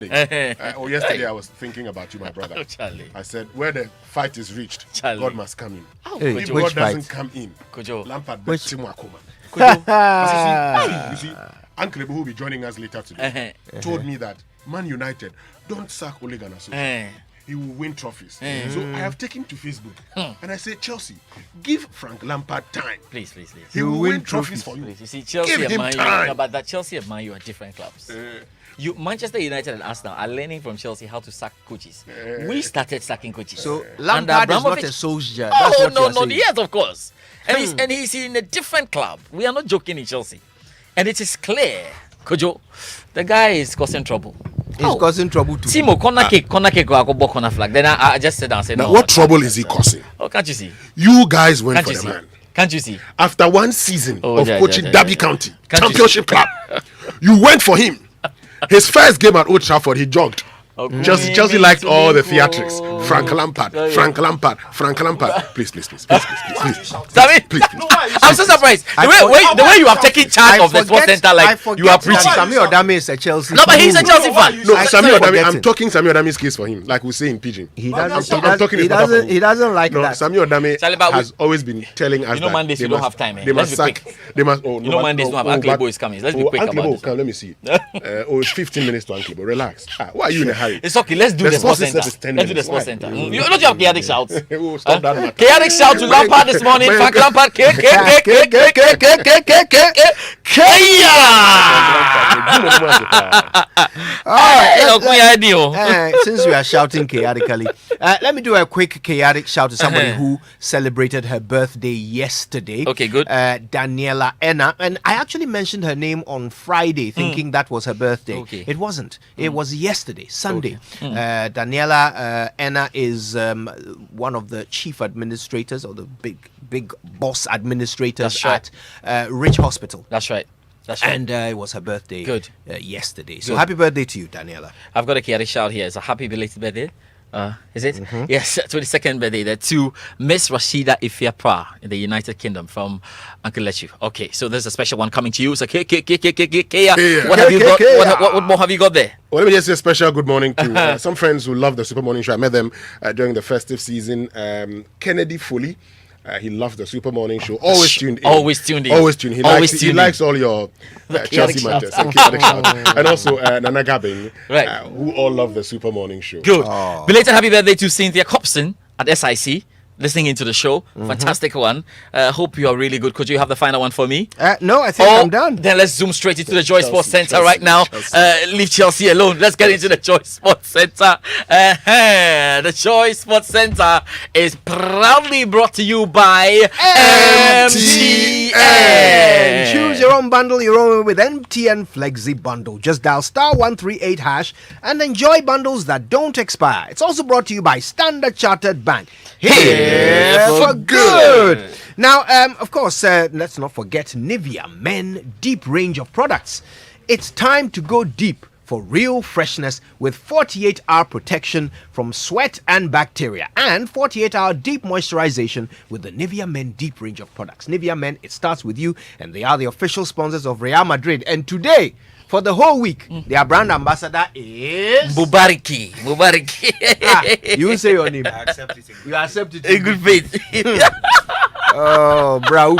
Yesterday I was thinking about you, my brother. Charlie. I said, where the fight is reached, Charlie. God must come in. Hey, If which God doesn't fight? come in, Kojo. Lampard Which- Timu Akoma. Ah. You see, Uncle Ebu, who will be joining us later today, told me that Man United don't sack Ole Gunnar Solskjaer. He will win trophies. So I have taken to Facebook and I say, Chelsea, give Frank Lampard time. Please. He will win trophies for you. Please. You see, Chelsea Give and him Man U, time. no, but that Chelsea and Man U are different clubs. Manchester United and Arsenal are learning from Chelsea how to sack coaches. We started sacking coaches. So And Lampard is not Abramovich- a Solskjaer. Oh That's what no, you are no, saying. yes, of course. And he's in a different club. We are not joking in Chelsea, and it is clear, Kojo, the guy is causing trouble. He's causing trouble too. Timo, corner kick, corner flag. Then I just said down and said, Now, no. what trouble is he causing? Oh, can't you see? You guys went Can't for you the see? man. Can't you see? After one season of coaching Derby County, Can't you Championship Club, you went for him. His first game at Old Trafford, he jogged. Chelsea liked all the theatrics. Frank Lampard. Please. Sammy, Please. I'm so surprised. The way you have taken charge of the sports center, like you are preaching. Sami Odame is a Chelsea. No, but he's a Chelsea fan. No, I Sami keep Odame, forgetting. I'm talking Sami Odame's case for him, like we say in Pidgin. He doesn't. I'm talking his mother for him. He doesn't like No, that. Sami Odame Charlie, but has always been telling us You know that Mondays they you don't must- have time, eh? They Let's must be sack. quick. They must. You know Mondays don't have Uncle Ebo is coming. Let's be quick Uncle about Ebo, this. come, let me see. It's 15 minutes to Uncle Ebo. Relax. Why are you in a hurry? It's okay. Let's do The the sports sports center. is 10 Let's do the minutes. sports Why? center. You don't have chaotic shouts. Oh, stop that matter. Chaotic shout to Lampard this morning. Man, Frank man. Lampard. Since we are shouting chaotically, let me do a quick chaotic shout to somebody who celebrated her birthday yesterday. Okay, good. Daniela Enna. And I actually mentioned her name on Friday thinking that was her birthday. Okay. It wasn't. It was yesterday, Sunday. Daniela Enna is one of the chief administrators or the big boss administrators That's right. at Rich Hospital. That's right. And it was her birthday Good. Yesterday. So Good. happy birthday to you, Daniela. I've got a chaotic shout here. It's a happy belated birthday. Is it? Yes, 22nd birthday there to Miss Rashida Ifiapra in the United Kingdom from Uncle Lechu. Okay, so there's a special one coming to you. So, what have you got? What more have you got there? Well, let me just say a special good morning to some friends who love the Super Morning Show. I met them during the festive season. Kennedy Foley. He loves the Super Morning Show. Always tuned in. Always tuned in. He likes all your Chelsea matters. And also Nana Gabbing, Right. who all love the Super Morning Show. Good. Belated happy birthday to Cynthia Copson at SIC. Listening into the show. Fantastic one. Hope you are really good. Could you have the final one for me? No, I think I'm done. Then let's zoom straight into the Joy Sports Center Chelsea, right now. Leave Chelsea alone. Let's get into the Joy Sports Center. The Joy Sports Center is proudly brought to you by MTN. Choose your own bundle, your own with MTN Flexi Bundle. Just dial *138# and enjoy bundles that don't expire. It's also brought to you by Standard Chartered Bank. Here for good. Now, of course, let's not forget Nivea Men Deep range of products. It's time to go deep for real freshness with 48-hour protection from sweat and bacteria and 48-hour deep moisturization with the Nivea Men Deep range of products. Nivea Men, it starts with you, and they are the official sponsors of Real Madrid. And today, for the whole week, their brand ambassador is... Mubariki. You say your name. I accept it. You accept it. In good faith. Oh, bro,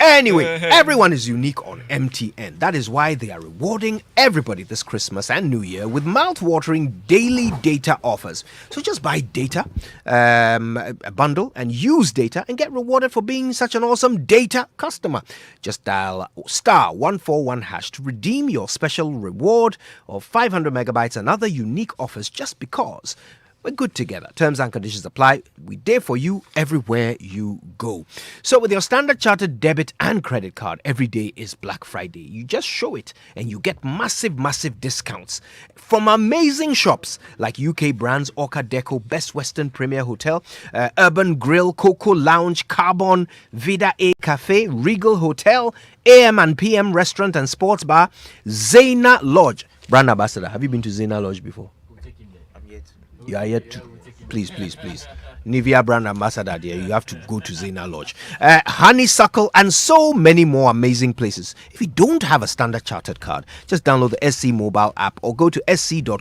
Anyway, everyone is unique on MTN. That is why they are rewarding everybody this Christmas and New Year with mouth-watering daily data offers. So just buy data, a bundle, and use data and get rewarded for being such an awesome data customer. Just dial *141# to redeem your special reward of 500 megabytes and other unique offers just because we're good together. Terms and conditions apply. We there for you everywhere you go. So with your Standard Chartered debit and credit card, every day is Black Friday. You just show it and you get massive discounts from amazing shops like UK brands Orca Deco, Best Western Premier Hotel, Urban Grill, Coco Lounge, Carbon, Vida A Cafe, Regal Hotel, AM and PM Restaurant and Sports Bar, Zena Lodge. Brand ambassador, have you been to Zena Lodge before? You are yet to. Please. Nivea brand ambassador there, you have to go to Zena Lodge. Honeysuckle and so many more amazing places. If you don't have a Standard Chartered card, just download the SC mobile app or go to sc.com/GH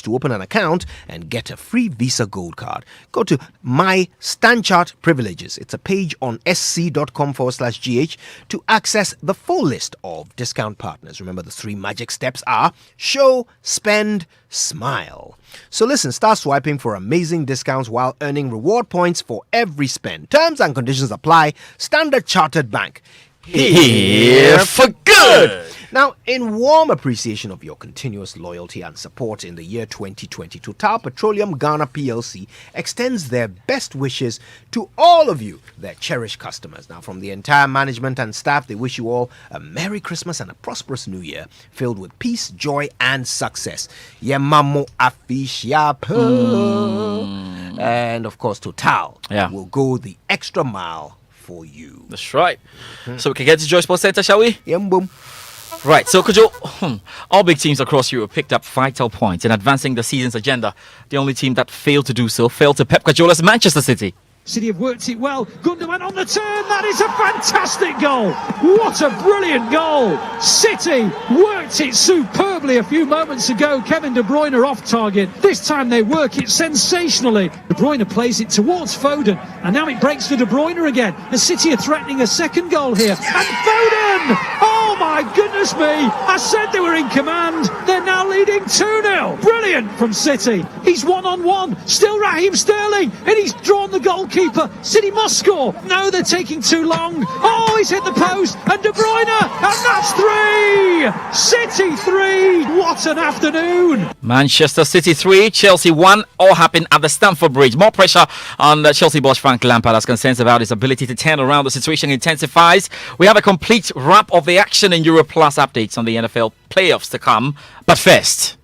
to open an account and get a free Visa Gold card. Go to My StanChart Privileges. It's a page on sc.com/GH to access the full list of discount partners. Remember, the 3 magic steps are show, spend, smile. So listen, start swiping for amazing discounts while earning reward points for every spend. Terms and conditions apply. Standard Chartered Bank. Here for good. Now, in warm appreciation of your continuous loyalty and support in the year 2020, Total Petroleum Ghana PLC extends their best wishes to all of you, their cherished customers. Now, from the entire management and staff, they wish you all a Merry Christmas and a prosperous New Year filled with peace, joy, and success. Yemamo Afishiapo. And of course, Total will go the extra mile for you. That's right. So we can get to Joy Sports Center, shall we? Boom. Right, so Kojo, all big teams across Europe picked up vital points in advancing the season's agenda. The only team that failed to do so fell to Pep Guardiola's Manchester City. City have worked it well. Gundogan on the turn. That is a fantastic goal. What a brilliant goal. City worked it superbly a few moments ago. Kevin De Bruyne off target. This time they work it sensationally. De Bruyne plays it towards Foden. And now it breaks for De Bruyne again. And City are threatening a second goal here. And Foden! Oh my goodness me. I said they were in command. They're now leading 2-0. Brilliant from City. He's one-on-one. Still Raheem Sterling. And he's drawn the goalkeeper. City must score. No, they're taking too long. Oh, he's hit the post. And De Bruyne. And that's 3. City 3. What an afternoon. Manchester City 3, Chelsea 1. All happened at the Stamford Bridge. More pressure on the Chelsea boss Frank Lampard as concerns about his ability to turn around the situation intensifies. We have a complete wrap of the action in Euro Plus updates on the NFL playoffs to come. But first...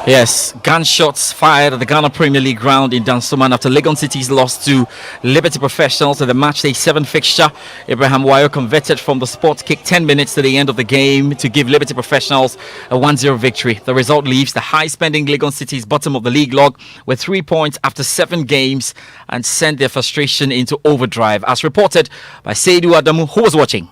Yes, gunshots fired at the Ghana Premier League ground in Dansoman after Legon City's loss to Liberty Professionals at the matchday 7 fixture. Abraham Wayo converted from the spot kick 10 minutes to the end of the game to give Liberty Professionals a 1-0 victory. The result leaves the high-spending Legon City's bottom of the league log with 3 points after 7 games and sent their frustration into overdrive, as reported by Seydou Adamu, who was watching.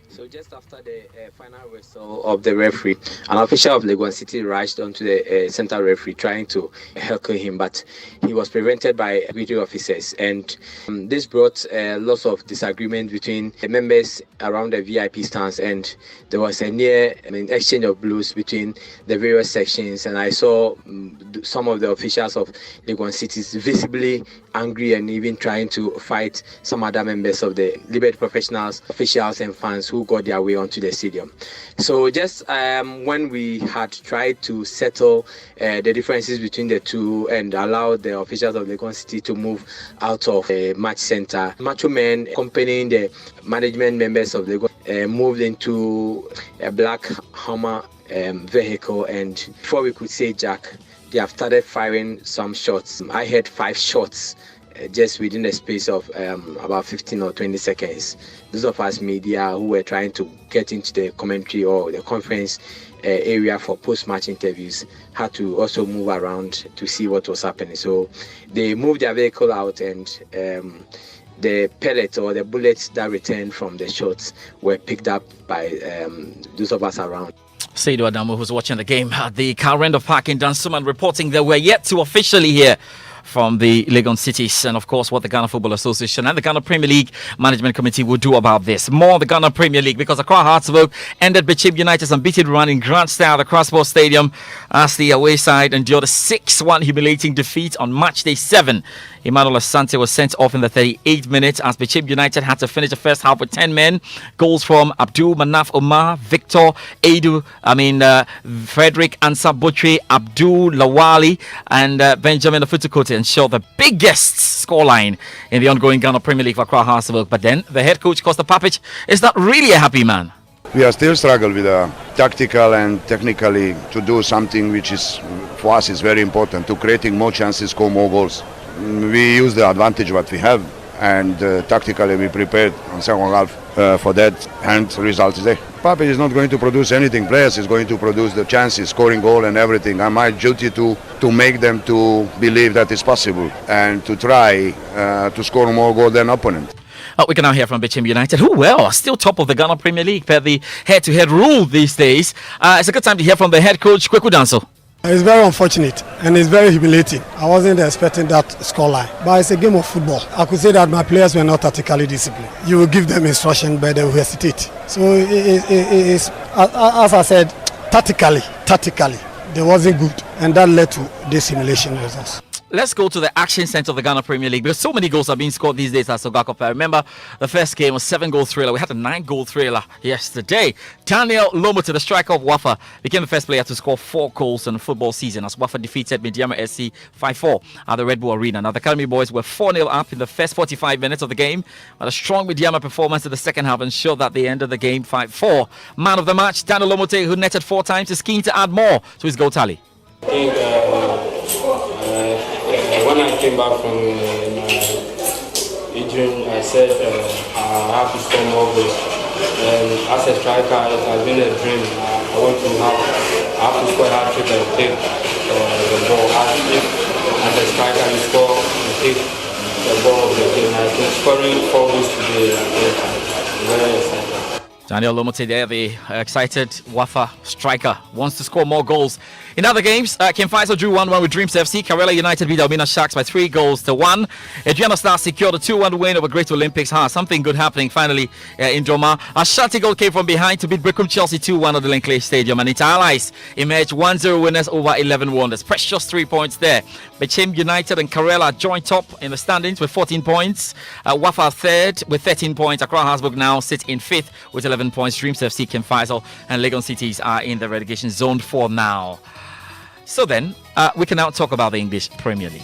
So just after the final whistle of the referee, an official of Legon City rushed onto the center referee trying to heckle him, but he was prevented by video officers, and this brought lots of disagreement between the members around the VIP stands, and there was a near exchange of blows between the various sections, and I saw some of the officials of Legon City visibly angry and even trying to fight some other members of the Liberty Professionals, officials and fans who got their way onto the stadium. So just when we had tried to settle the differences between the two and allow the officials of Legon City to move out of the match center, Macho Men accompanying the management members of Legon moved into a black Hummer vehicle, and before we could say Jack, they have started firing some shots. I heard 5 shots just within the space of about 15 or 20 seconds. Those of us media who were trying to get into the commentary or the conference area for post-match interviews had to also move around to see what was happening. So they moved their vehicle out, and the pellets or the bullets that returned from the shots were picked up by those of us around. Seydou Adamu, who's watching the game at the Calrendo Park in Dansoman, reporting that we're yet to officially hear from the Legon Cities, and of course what the Ghana Football Association and the Ghana Premier League Management Committee will do about this. More on the Ghana Premier League, because Accra Hearts ended Bichim United's unbeaten run in grand style at the Accra Sports Stadium as the away side endured a 6-1 humiliating defeat on match day 7. Emmanuel Asante was sent off in the 38th minute as Bichim United had to finish the first half with 10 men. Goals from Abdul Manaf Omar, Victor Edu, Frederick Ansah Butri, Abdul Lawali, and Benjamin Afutukote ensure the biggest scoreline in the ongoing Ghana Premier League for Accra Hearts. But then the head coach Costa Papic is not really a happy man. We are still struggling with tactical and technically to do something which is for us is very important, to creating more chances, score more goals. We use the advantage what we have. and tactically we prepared on second half for that, and the result is there. Pape is not going to produce anything. Players is going to produce the chances, scoring goal and everything. And my duty to make them to believe that it's possible and to try to score more goal than opponent. We can now hear from Bichim United, who are still top of the Ghana Premier League per the head-to-head rule these days. It's a good time to hear from the head coach, Kweku Danso. It's very unfortunate and it's very humiliating. I wasn't expecting that scoreline, but it's a game of football. I could say that my players were not tactically disciplined. You will give them instruction, but they will hesitate. So it's, as I said, tactically, they wasn't good, and that led to this simulation results. Let's go to the action centre of the Ghana Premier League, because so many goals are being scored these days at Sogakop. I remember the first game was 7-goal thriller. We had a 9-goal thriller yesterday. Daniel Lomote, the striker of Wafa, became the first player to score 4 goals in the football season as Wafa defeated Medeama SC 5-4 at the Red Bull Arena. Now, the Academy boys were 4-0 up in the first 45 minutes of the game, but a strong Medeama performance in the second half ensured that they ended the game 5-4. Man of the match, Daniel Lomote, who netted 4 times, is keen to add more to his goal tally. I think when I came back from my injury, I said I have to score more goals. And as a striker, it has been a dream. I want to have to score a hat-trick and take the ball. As a striker, you score and take the ball of the game. I think scoring 4 goals today, I'm very excited. Daniel Lomote there, the excited Wafa striker, wants to score more goals. In other games, King Faisal drew 1-1 with Dreams FC. Karela United beat Almina Sharks by 3-1. Adriana Stars secured a 2-1 win over Great Olympics. Something good happening finally in Joma. Ashanti Gold came from behind to beat Brickham Chelsea 2-1 at the Linkley Stadium. And Inter Allies emerged 1-0 winners over 11 Wonders. Precious 3 points there. Bichim United and Karela joint top in the standings with 14 points. Wafa third with 13 points. Accra Habsburg now sit in 5th with 11 points. Dreams FC, King Faisal and Legon Cities are in the relegation zone for now. So then, we can now talk about the English Premier League.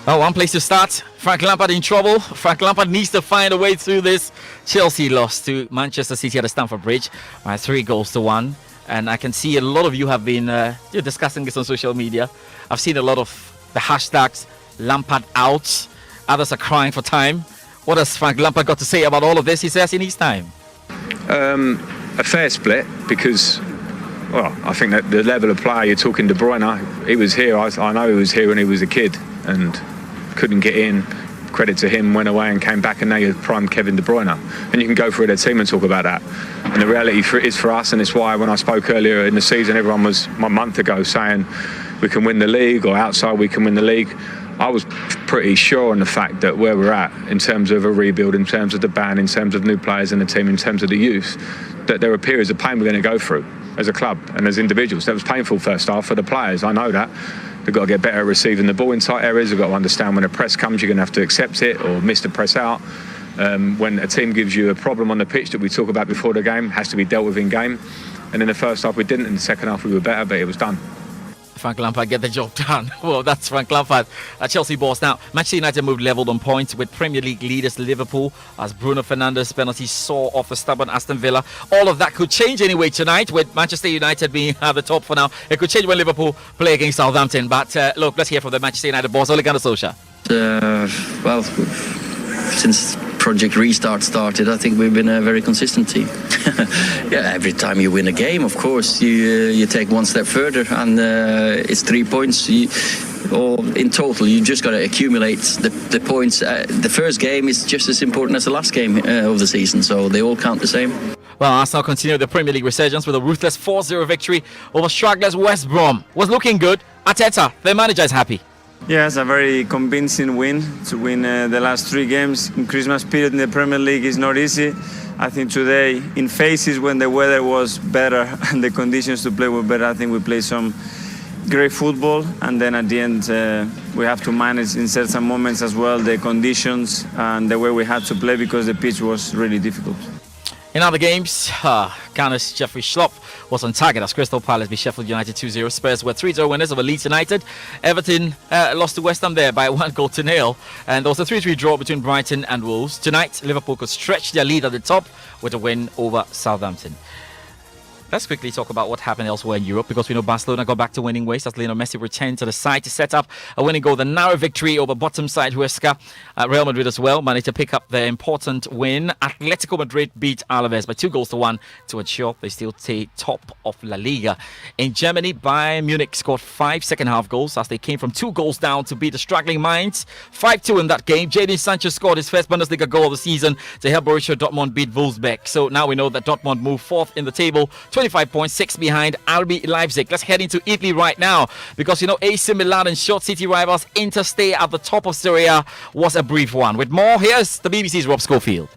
One place to start. Frank Lampard in trouble. Frank Lampard needs to find a way through this. Chelsea lost to Manchester City at the Stamford Bridge by 3-1. And I can see a lot of you have been discussing this on social media. I've seen a lot of the hashtags Lampard out. Others are crying for time. What has Frank Lampard got to say about all of this? He says he needs time. A fair split, because, well, I think that the level of player, you're talking De Bruyne, he was here. I know he was here when he was a kid and couldn't get in. Credit to him, went away and came back, and now you're prime Kevin De Bruyne. And you can go through their team and talk about that. And the reality is for us, and it's why when I spoke earlier in the season, everyone was a month ago saying we can win the league, or outside we can win the league. I was pretty sure on the fact that where we're at in terms of a rebuild, in terms of the ban, in terms of new players in the team, in terms of the youth, that there were periods of pain we're going to go through as a club and as individuals. That was painful first half for the players. I know that. They've got to get better at receiving the ball in tight areas. They've got to understand when a press comes, you're going to have to accept it or miss the press out. When a team gives you a problem on the pitch that we talk about before the game, has to be dealt with in game. And in the first half we didn't. In the second half we were better, but it was done. Frank Lampard get the job done. Well, that's Frank Lampard at Chelsea boss. Now, Manchester United moved leveled on points with Premier League leaders Liverpool as Bruno Fernandes' penalty saw off the stubborn Aston Villa. All of that could change anyway tonight, with Manchester United being at the top for now. It could change when Liverpool play against Southampton. But look, let's hear from the Manchester United boss, Ole Gunnar Solskjaer. Well, since Project Restart started, I think we've been a very consistent team. Yeah, every time you win a game, of course, you take one step further, and it's 3 points. Or in total, you just got to accumulate the points. The first game is just as important as the last game of the season, so they all count the same. Well, Arsenal continued the Premier League resurgence with a ruthless 4-0 victory over stragglers West Brom. Was looking good. Arteta, their manager, is happy. Yes, a very convincing win to win the last 3 games. In Christmas period in the Premier League is not easy. I think today, in phases when the weather was better and the conditions to play were better, I think we played some great football. And then at the end, we have to manage in certain moments as well the conditions and the way we had to play, because the pitch was really difficult. In other games, Ghana's Jeffrey Schlupp was on target as Crystal Palace beat Sheffield United 2-0. Spurs were 3-0 winners over Leeds United. Everton lost to West Ham there by 1-0. And there was a 3-3 draw between Brighton and Wolves. Tonight, Liverpool could stretch their lead at the top with a win over Southampton. Let's quickly talk about what happened elsewhere in Europe, because we know Barcelona got back to winning ways as Lionel Messi returned to the side to set up a winning goal. The narrow victory over bottom side Huesca. Real Madrid as well managed to pick up the important win. Atletico Madrid beat Alaves by 2-1 to ensure they still stay top of La Liga. In Germany, Bayern Munich scored 5 second-half goals as they came from 2 goals down to beat the struggling Mainz. 5-2 in that game. Jadon Sancho scored his first Bundesliga goal of the season to help Borussia Dortmund beat Wolfsburg. So now we know that Dortmund moved 4th in the table, 25 points, 6 behind RB Leipzig. Let's head into Italy right now, because you know AC Milan and short city rivals Inter stay at the top of Serie A was a brief one. With more, here's the BBC's Rob Schofield.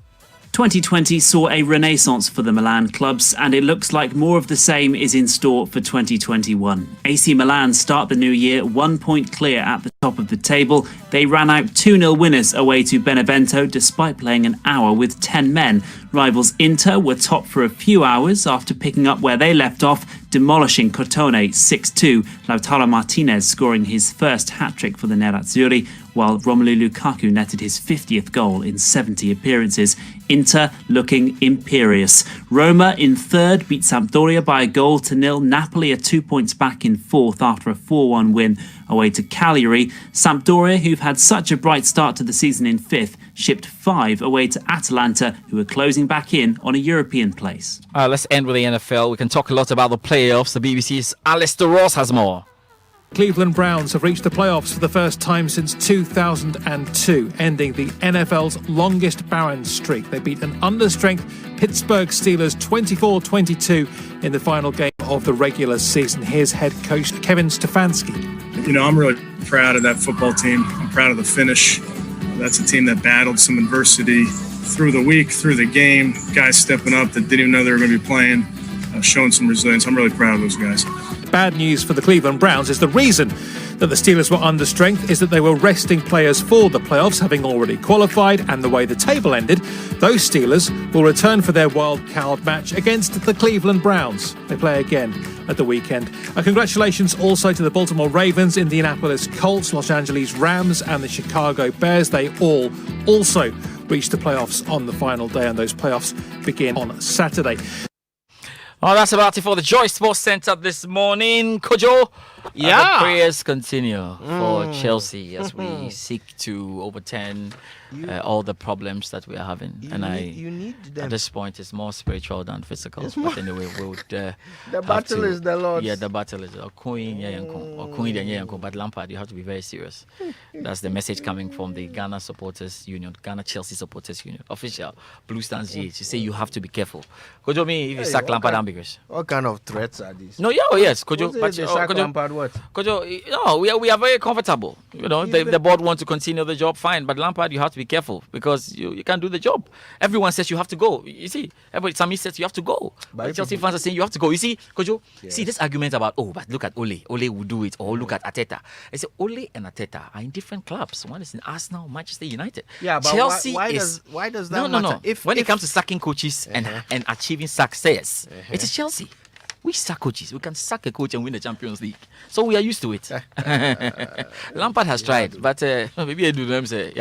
2020 saw a renaissance for the Milan clubs, and it looks like more of the same is in store for 2021. AC Milan start the new year 1 point clear at the top of the table. They ran out 2-0 winners away to Benevento despite playing an hour with 10 men. Rivals Inter were top for a few hours after picking up where they left off, demolishing Crotone 6-2, Lautaro Martinez scoring his first hat-trick for the Nerazzurri, while Romelu Lukaku netted his 50th goal in 70 appearances. Inter looking imperious. Roma in third beat Sampdoria by 1-0. Napoli are 2 points back in fourth after a 4-1 win away to Cagliari. Sampdoria, who've had such a bright start to the season in fifth, shipped 5 away to Atalanta, who are closing back in on a European place. Let's end with the NFL. We can talk a lot about the playoffs. The BBC's Alistair Ross has more. Cleveland Browns have reached the playoffs for the first time since 2002, ending the NFL's longest barren streak. They beat an understrength Pittsburgh Steelers 24-22 in the final game of the regular season. Here's head coach Kevin Stefanski. You know, I'm really proud of that football team. I'm proud of the finish. That's a team that battled some adversity through the week, through the game. Guys stepping up that didn't even know they were going to be playing, showing some resilience. I'm really proud of those guys. Bad news for the Cleveland Browns is the reason that the Steelers were under strength is that they were resting players for the playoffs, having already qualified, and the way the table ended, those Steelers will return for their wild card match against the Cleveland Browns. They play again at the weekend. Congratulations also to the Baltimore Ravens, Indianapolis Colts, Los Angeles Rams, and the Chicago Bears. They all also reached the playoffs on the final day, and those playoffs begin on Saturday. Oh, that's about it for the Joy Sports Centre this morning. Kojo, the prayers continue for Chelsea as we seek to overturn all the problems that we are having. You need them. At this point, it's more spiritual than physical. But anyway, we would the battle is the Lord's. Yeah, the battle is but Lampard, you have to be very serious. That's the message coming from the Ghana Supporters Union, Ghana Chelsea Supporters Union, official Blue Stars GH. You say you have to be careful. Kojo, if you sack Lampard, ambiguous. What kind of threats are these? No, yes, Kojo. But sack Lampard, what? Kojo, no, we are very comfortable. You know, the board wants to continue the job, fine. But Lampard, you have to be careful because you can't do the job. Everyone says you have to go. You see, Sami says you have to go. But Chelsea fans are saying you have to go. You see, Kojo, see this argument about, but look at Ole. Ole will do it. Or look at Arteta. I say Ole and Arteta are in different clubs. One is in Arsenal, Manchester United. Yeah, but Chelsea why does that matter? No. When it comes to sacking coaches and achieving success, it is Chelsea. We sack coaches. We can sack a coach and win the Champions League. So we are used to it. Lampard has tried, but maybe I do them say,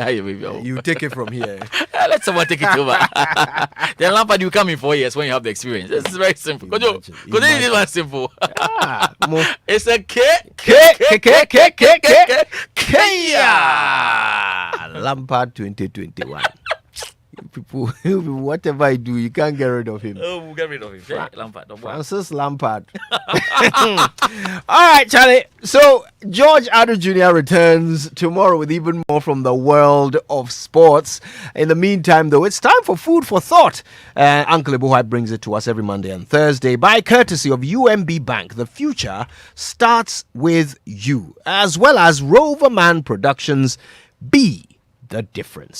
you take it from here. Let someone take it over. Then Lampard, you come in 4 years when you have the experience. It's very simple. Kojo, this one simple. It's a Lampard 2021. People, whatever I do, you can't get rid of him. Oh, we'll get rid of him. Lampard. Francis Lampard. All right, Charlie. So, George Addo Jr. returns tomorrow with even more from the world of sports. In the meantime, though, it's time for Food for Thought. Uncle Ebuhai brings it to us every Monday and Thursday by courtesy of UMB Bank. The future starts with you, as well as Roverman Productions. Be the difference.